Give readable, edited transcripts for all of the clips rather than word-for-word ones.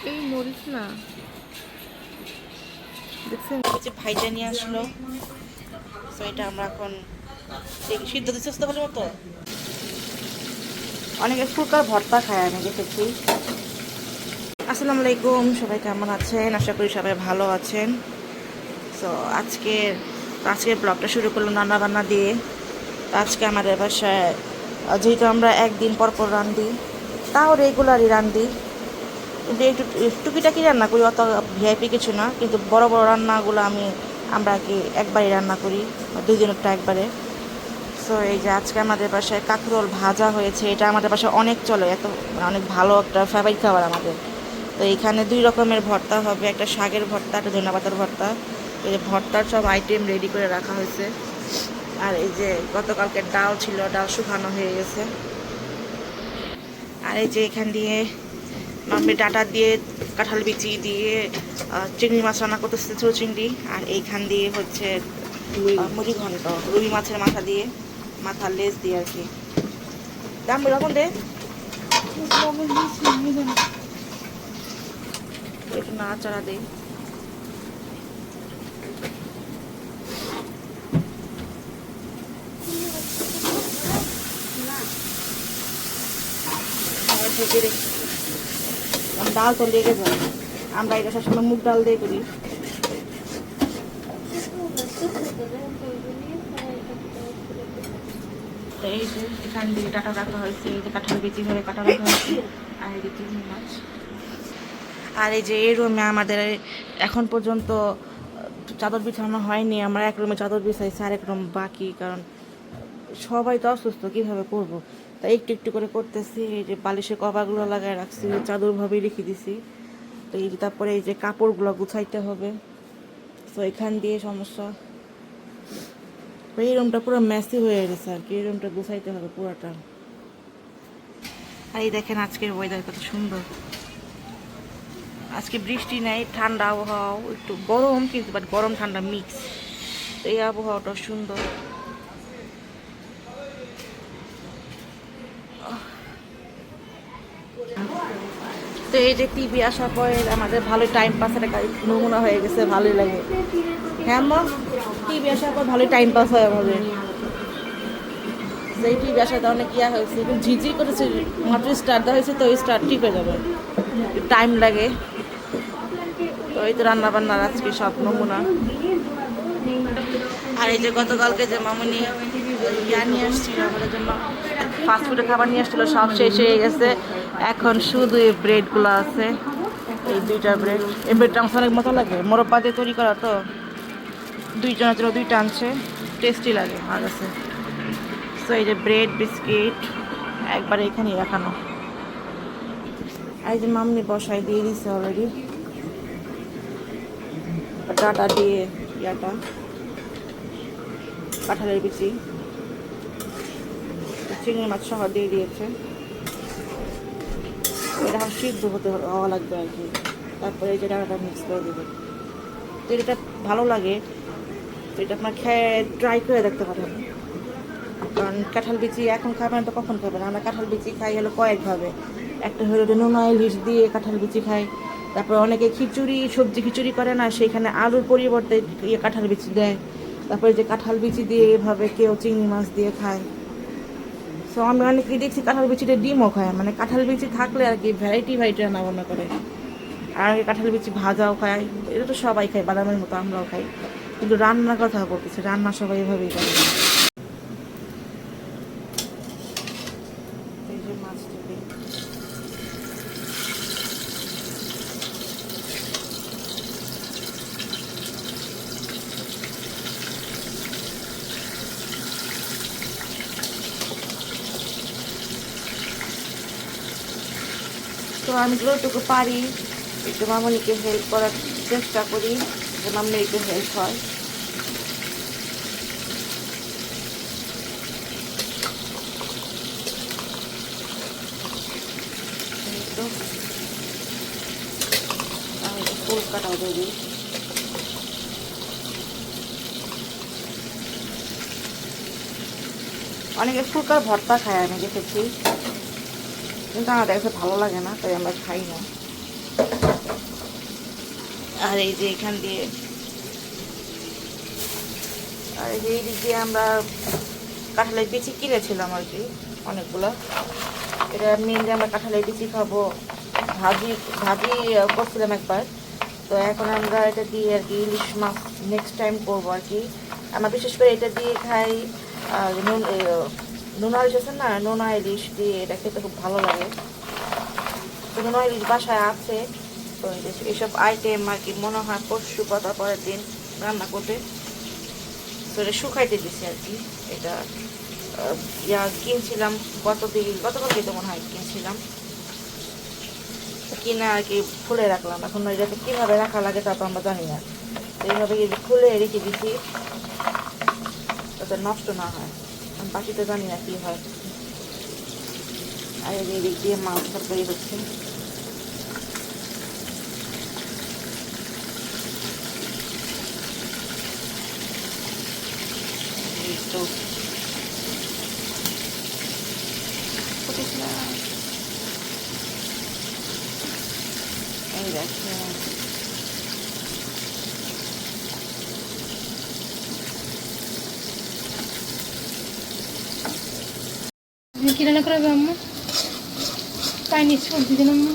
এই মরিচ না দেখছেন হচ্ছে ভাইজা নিয়ে আসলো। তো এটা আমরা এখন সিদ্ধ দিতে চেষ্টা করবো তো। অনেকে ফুলকার ভর্তা খায় আমি দেখেছি। আসসালামু আলাইকুম, সবাই কেমন আছেন? আশা করি সবাই ভালো আছেন। তো আজকের ব্লগটা শুরু করলাম রান্না বান্না দিয়ে। তো আজকে আমাদের বাসায় যেহেতু আমরা একদিন পর পর রান্ধি, তাও রেগুলারই রান্ধি, কিন্তু একটু টুকিটাকি রান্না করি, অত ভিআইপি কিছু না। কিন্তু বড় বড় রান্নাগুলো আমরা কি একবারই রান্না করি, দুই দিনেরটা একবারে। সো এই যে আজকে আমাদের বাসায় কাঁকরোল ভাজা হয়েছে। এটা আমাদের বাসায় অনেক চলে, এত অনেক ভালো একটা ফেভারিট খাবার আমাদের। তো এখানে দুই রকমের ভর্তা হবে, একটা শাকের ভর্তা, একটা ধনেপাতার ভর্তা। এই যে ভর্তার সব আইটেম রেডি করে রাখা হয়েছে। আর এই যে গতকালকে ডাল ছিল, ডাল শুকানো হয়ে গেছে। আর এই যে এখান দিয়ে মাম্মি ডাটা দিয়ে কাঁঠাল বিচি দিয়ে চিংড়ি মাছ রান্না করতেছে, ছোটো চিংড়ি। আর এইখান দিয়ে হচ্ছে মুড়ি ঘন্ট, রুই মাছের মাথা দিয়ে, মাথার লেজ দিয়ে আর কি। দাম লবণ দে, একটু নাড়াচাড়া দে। ডাল তো লেগে যায়, আমরা এটা সবসময় মুগ ডাল দিয়ে করি। তো এই যে এখান দিয়ে ডাটা রাখা হয়েছে, এই যে কাঁঠাল বিচি হয়ে কাটা রাখা হয়েছে। আর এই যে চিংড়ি মাছ। আর এই যে এই রুমে আমাদের এখন পর্যন্ত চাদর বিছানো হয়নি। আমরা এক রুমে চাদর বিছাইছি, আর এক রুম বাকি, কারণ সবাই তো অসুস্থ, কীভাবে করবো। তাই একটু একটু করে করতেছি। এই যে বালিশের কভারগুলো লাগায় রাখছি, চাদরভাবেই রেখে দিছি। তো এই যে তারপরে এই যে কাপড়গুলো গুছাইতে হবে। তো এখান দিয়ে সমস্যা। এই রুমটা পুরো মেসি হয়ে গেছে আর কি, এই রুমটা গুছাইতে হবে পুরোটা। আর এই দেখেন আজকের ওয়েদার কত সুন্দর। আজকে বৃষ্টি নেই, ঠান্ডা আবহাওয়া, একটু গরম কিন্তু বাট গরম ঠান্ডা মিক্স। তো এই আবহাওয়াটা সুন্দর। তো এই যে টিভি আসার পরে আমাদের ভালোই টাইম পাসের একটা নমুনা হয়ে গেছে, ভালোই লাগে। হ্যাঁ মা, টিভি আসার পর ভালোই টাইম পাস হয় আমাদের। সেই টিভি আসাতে অনেক ইয়া হয়েছে, একটু ঝিঝি করেছে, মাত্র স্টার্ট দেওয়া হয়েছে, তো স্টার্ট ঠিক হয়ে যাবে, টাইম লাগে। তো এই তো রান্না বান্নার আজকে সব নমুনা। আর এই যে গতকালকে যে মামুনি ইয়া নিয়ে আসছিল আমাদের জন্য, ফাস্টফুডের খাবার নিয়ে আসছিল, সব শেষ হয়ে গেছে। এখন শুধু এই ব্রেডগুলো আছে, এই দুইটা ব্রেড। এই ব্রেডটা আমার অনেক মতো লাগে, মোরব্বা দিয়ে তৈরি করা, তো দুইজনের জন্য দুইটা আনছে, টেস্টি লাগে আমার কাছে। সো এই যে ব্রেড বিস্কিট একবারে এখানেই রাখানো। এই যে মামনি বসাই দিয়ে দিচ্ছে অলরেডি, ডাটা দিয়ে ইয়াটা কাঁঠালের বিচি, চিংড়ি মাছ সহ দিয়ে দিয়েছে। এটা এখন সিদ্ধ হওয়া লাগবে আর কি, তারপরে এই যে ডাটাটা মিক্স করে দেবে। তো এটা ভালো লাগে, তো এটা আপনার খেয়ে ট্রাই করে দেখতে পারেন। কারণ কাঁঠাল বিচি এখন খাবেন তো কখন খাবেন? আমরা কাঁঠাল বিচি খাই হলো কয়েকভাবে। একটা হলো নোনা ইলিশ দিয়ে কাঁঠাল বিচি খাই, তারপর অনেকে খিচুড়ি, সবজি খিচুড়ি করে না, সেইখানে আলুর পরিবর্তে কাঁঠাল বিচি দেয়। তারপরে যে কাঁঠাল বিচি দিয়ে এভাবে কেউ চিংড়ি মাছ দিয়ে খায়। সো আমি অনেকেই দেখছি কাঁঠাল বিচিটা ডিমও খায়, মানে কাঁঠাল বিচি থাকলে আর কি ভ্যারাইটি ভ্যারাইটি রান্না বান্না করে। আর কাঁঠাল বিচি ভাজাও খায়, এটা তো সবাই খায়, বাদামের মতো আমরাও খাই। কিন্তু রান্নার কথা বলতেছি, রান্না সবাই এভাবেই করে। এই যে মাছটাকে তো আমি যতটুকু পারি একটু মামনিকে হেল্প করার চেষ্টা করি, যে মামনি একটু হেল্প হয়। তো আমি ফুল কাটাও দিয়ে দিই। অনেকে ফুলকার ভর্তা খায় আমি দেখেছি, কিন্তু আমাদের কাছে ভালো লাগে না, তাই আমরা খাই না। আর এই যে এখান দিয়ে, আর এই যে এই দিক দিয়ে আমরা কাঁঠালের বিচি কিনেছিলাম আর কি অনেকগুলো। এটা মেনলি আমরা কাঁঠালের বিচি খাবো, ভাজি ভাজি করছিলাম একবার, তো এখন আমরা এটা দিয়ে আর কি ইলিশ মাছ নেক্সট টাইম করবো আর কি। আমরা বিশেষ করে এটা দিয়ে খাই, আর নোনা ইলিশ আছে না, নোনা ইলিশ দিয়ে এটা খেতে খুব ভালো লাগে। তো নোনা ইলিশ বাসায় আছে, তো এইসব আইটেম আর কি মনে হয় পরশু বা পরের দিন রান্না করবে। তো এটা শুকাইতে দিছি আর কি। এটা কিনছিলাম গতকালকে তো মনে হয় কিনছিলাম, কিনে আর কি খুলে রাখলাম। এখন এটাকে কীভাবে রাখা লাগে তা তো আমরা জানি না, এইভাবে খুলে রেখে দিছি যাতে নষ্ট না হয়। বাকি তো জানি না কী হয়। আর এই দিক দিয়ে মাছ তরকারি হচ্ছে। তো এই দেখেন কি রান্না করাবে আম্মু? চাইনিজ সবজি দিন আম্মু।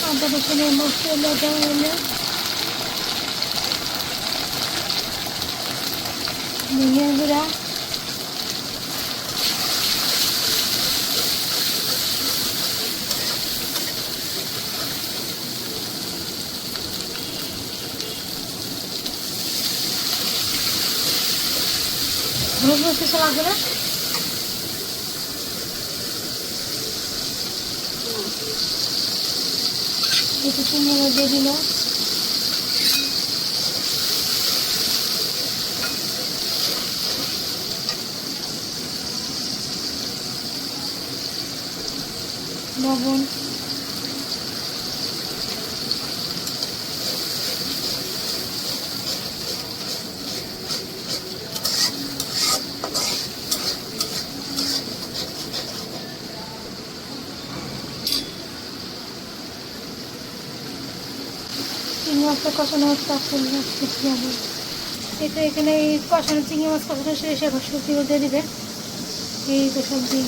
আদা রসুনের মশলা দেওয়া হলে ধনিয়া গুঁড়া, হলুদ মরিচ কিছু লাগবে না। একটু চিনি দিয়ে দিল, লবণ, চিংড়ি মাছটা কষানো হচ্ছে। এই তো এখানে এই কষানো চিংড়ি মাছ কষানো শেষে এবার সবজিগুলো দিয়ে দিবে। এই তো সবজি,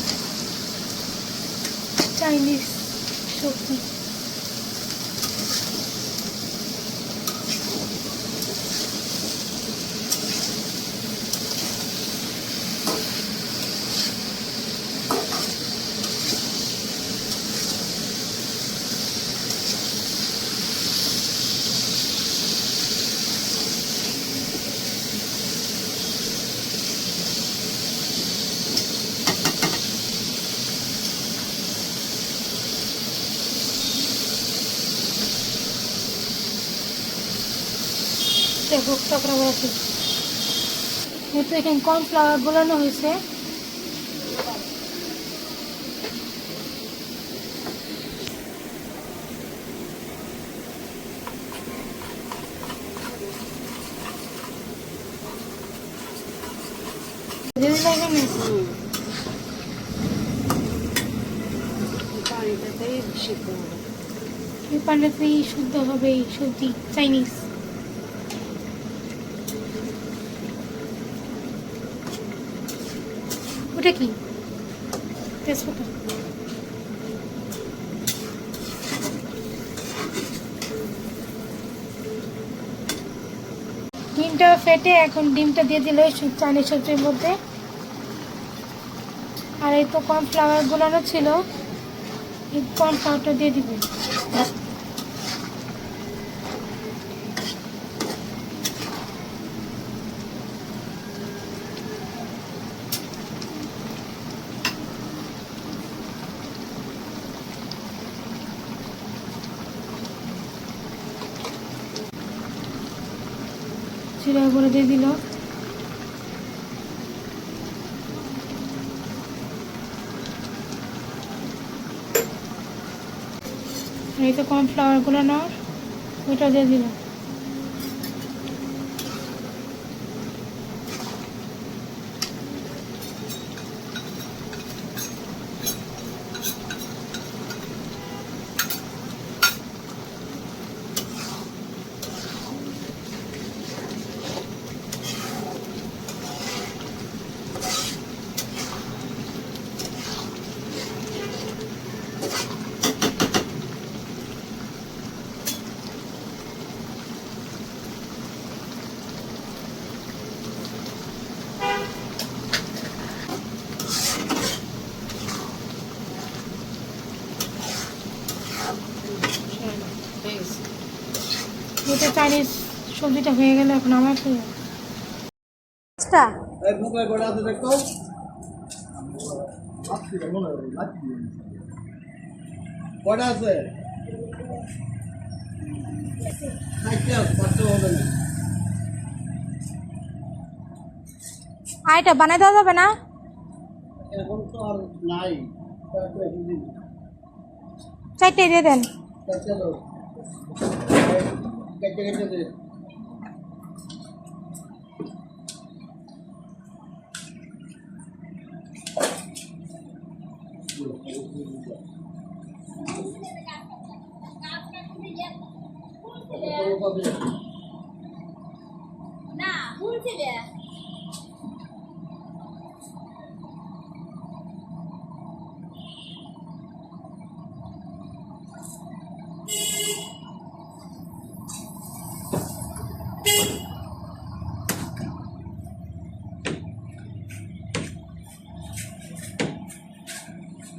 চাইনিজ সবজি। ভুট্টা করে বলেছি। তো এখানে কর্নফ্লাওয়ার গোলানো হয়েছে। এই পানিতেই শুদ্ধ হবে এই সবজি চাইনিজ। ওটা কি তেজপাতা? ডিমটা ফেটে এখন ডিমটা দিয়ে দিল চাইনিজ সবজির মধ্যে। আর এই তো কর্নফ্লাওয়ার গুলানো ছিল, এই কর্নফ্লাওয়ারটা দিয়ে দিবে। জিরা করে দিয়ে দিল। এই তো কর্নফ্লাওয়ার গুলো নাও। ওইটা দিয়ে দিলাম। এটা চাইনিজ সবজিটা হয়ে গেলে এখন আমার কটা আছে? আইটা বানাই দেওয়া যাবে না? এখন তো আর নাই। চারটে দিয়ে দেন। চলো কেটে কেটে দে। না ভুলছিলে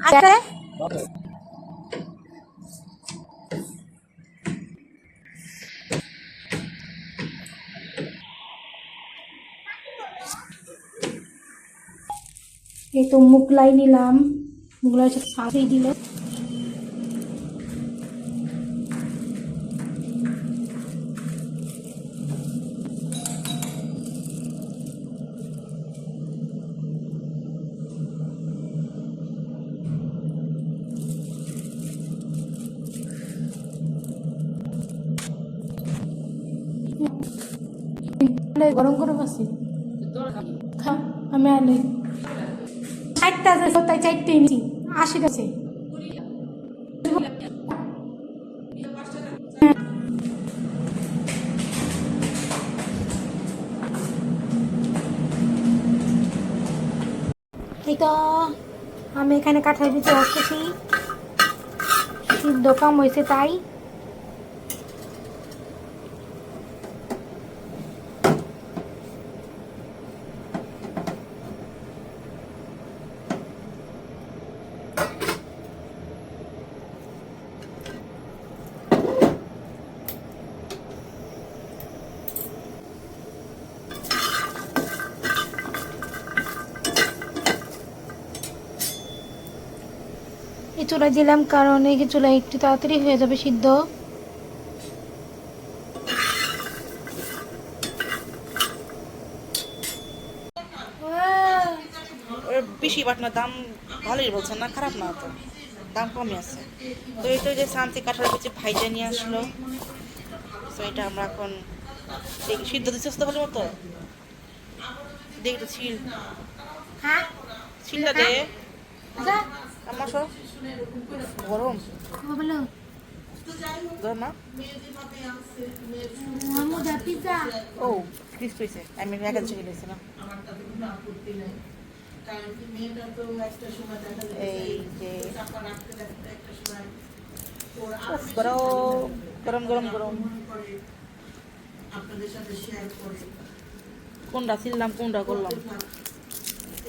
আচ্ছা এই তো মুগলাই নিলাম, মুগলাই সাথে সাথেই দিল। গরম গরম আছে, খা আমি আনে 60টা আছে, তাই 4টে নিচ্ছি, 80 আছে। এই তো আমি এখানে কাঁঠাল বিচে আসতেছি, সিদ্ধ কম হয়েছে তাই। এই চুলায় দিলাম কারণ এই চুলায় একটু তাড়াতাড়ি হয়ে যাবে সিদ্ধ। বেশি বাটনার দাম ভালোই বলছেন না, খারাপ না, তো দাম কমই আছে। তো এই তো যে শান্তি কাঁঠাল বিচে ভাইজা নিয়ে আসলো, তো এটা আমরা এখন দেখি সিদ্ধ দিচ্ছে তো ভালো মতো, দেখি তো ছিল হ্যাঁ ছিলটা দে আমার সব গরম বলো গরম না। পিজ্জা ও ক্রিস্প হয়েছে, আমি একা ছেড়ে দিয়েছিলাম। এই যে উফ, গরম গরম গরম গরম। কোনটা ছিললাম কোনটা করলাম,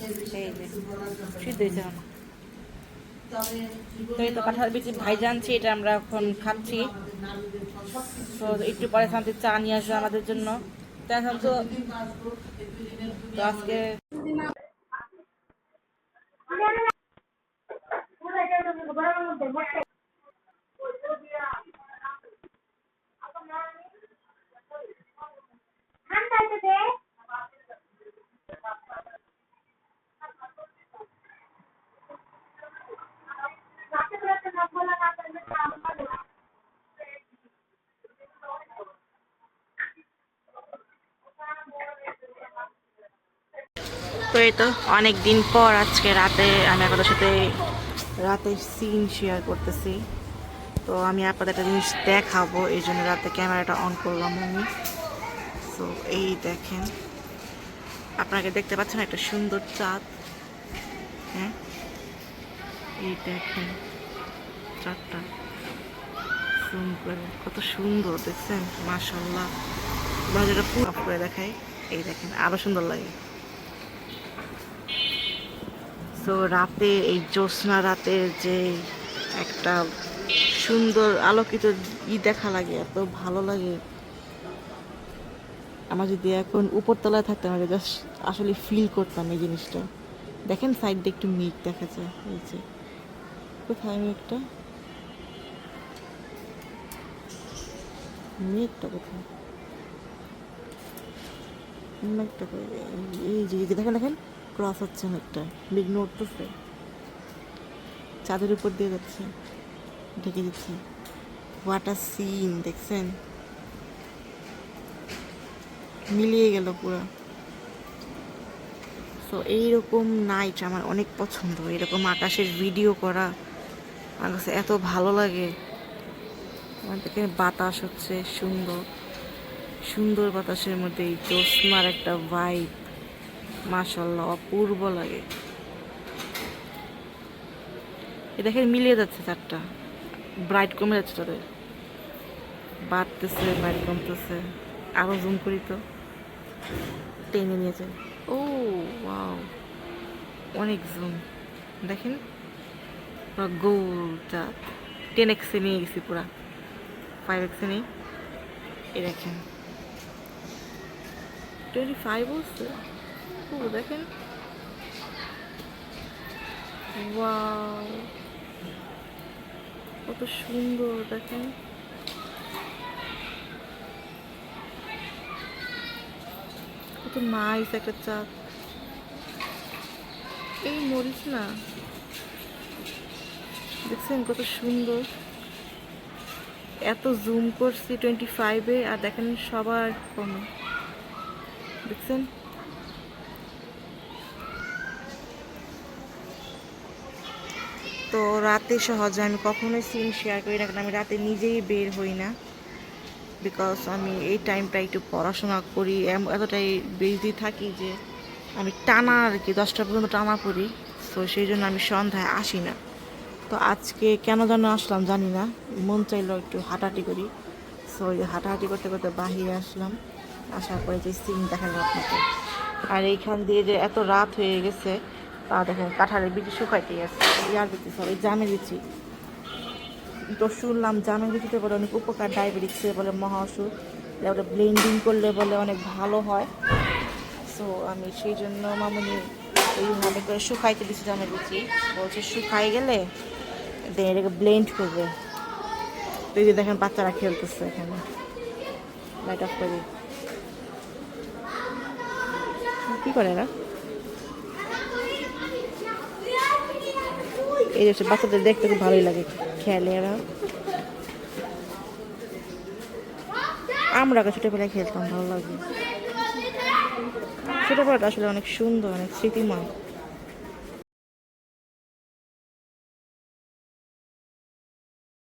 এই যে সিদ্ধ হয়েছে এখন। তো এই তো কাঁঠাল বিচি ভাইজা আনছি, এটা আমরা এখন খাচ্ছি। তো একটু পরে শান্তি চা নিয়ে আসবে আমাদের জন্য। তো এখন তো আজকে তো এই তো অনেক দিন পর আজকে রাতে আমি আপনাদের সাথে রাতের সিন শেয়ার করতেছি। তো আমি আপনাদের একটা জিনিস দেখাবো, এই জন্য রাতে ক্যামেরাটা অন করলাম আমি। তো এই দেখেন, আপনাকে দেখতে পাচ্ছেন একটা সুন্দর চাঁদ। হ্যাঁ, এই দেখেন চাঁদটা জুম করে কত সুন্দর দেখছেন, মাশাআল্লাহ। বাজারটা পুরো অফ করে দেখাই, এই দেখেন আরো সুন্দর লাগে। তো রাতে এই জ্যোৎস্না রাতের যে একটা সুন্দর আলোকিত দেখা লাগে, এত ভালো লাগে। আমার যদি এখন উপরতলায় থাকতাম, আমি জাস্ট আসলে ফিল করতাম এই জিনিসটা। দেখেন সাইড দিয়ে একটু মেঘ দেখা যায়, এই যে কোথায় মেঘটা, মেঘটা কোথায়, মেঘটা এই যে দেখেন দেখেন ক্রস হচ্ছে মেঘটা, মেঘ নড়তেছে, চাঁদের উপর দিয়ে যাচ্ছে, ঢেকে দিচ্ছে। হোয়াট আ সিন দেখছেন, মিলিয়ে গেল পুরো। তো এইরকম নাইট আমার অনেক পছন্দ, এরকম আকাশের ভিডিও করা আমার কাছে এত ভালো লাগে। আমার থেকে বাতাস হচ্ছে সুন্দর সুন্দর, বাতাসের মধ্যে এই জ্যোৎস্নার একটা ভাইব, মাশাআল্লাহ অপূর্ব লাগে। এ দেখেন মিলিয়ে যাচ্ছে চারটা, ব্রাইট কমে যাচ্ছে, তাদের বাড়তেছে ব্রাইট কমতেছে। আরো জুম করি তো, টেনে নিয়েছে। ও ওয়াও, অনেক জুম, দেখেন পুরো গোলটা 10x নিয়ে গেছি, পুরা 5x নেই। এ দেখেন 25 বলছে। ও দেখেন, ওয়াও কত সুন্দর দেখেন। কত নাইস একটা চাঁদ। এই মরিচ না, দেখছেন কত সুন্দর। এত জুম করছি 25-এ, আর দেখেন সবার কমে, দেখছেন। তো রাতে সহজে আমি কখনোই সিন শেয়ার করি না, কারণ আমি রাতে নিজেই বের হই না, বিকজ আমি এই টাইমটা একটু পড়াশোনা করি, এতটাই বিজি থাকি যে আমি টানা আর কি 10টা পর্যন্ত টানা পড়ি। তো সেই জন্য আমি সন্ধ্যায় আসি না। তো আজকে কেন যেন আসলাম জানি না, মন চাইলো একটু হাঁটাহাঁটি করি। সো হাঁটাহাঁটি করতে করতে বাহিরে আসলাম, আসার পরে যে সিন দেখালাম আপনাকে। আর এইখান দিয়ে যে এত রাত হয়ে গেছে, তা দেখেন কাঁঠালের বিচি শুকাইতে গেছে, ইয়ার বিচি সরি জামের বিচি। তো শুনলাম জামের বিচিতে বলে অনেক উপকার, ডায়াবেটিক্সে বলে মহা ওষুধ, ওটা ব্লেন্ডিং করলে বলে অনেক ভালো হয়। সো আমি সেই জন্য মামুনি এইভাবে করে শুকাইতে দিচ্ছি জামের বিচি, বলছে শুকাই গেলে দেন এটাকে ব্লেন্ড করবে। তো এই যে দেখেন বাচ্চারা খেলতেছে এখানে, লাইট অফ করে কি করে এরা, এই যে বাচ্চাদের দেখতে খুব ভালোই লাগে, খেলে এরা। আমরা ছোটবেলায় খেলতাম, ভালো লাগে। ছোটবেলাটা আসলে অনেক সুন্দর, অনেক স্মৃতিময়।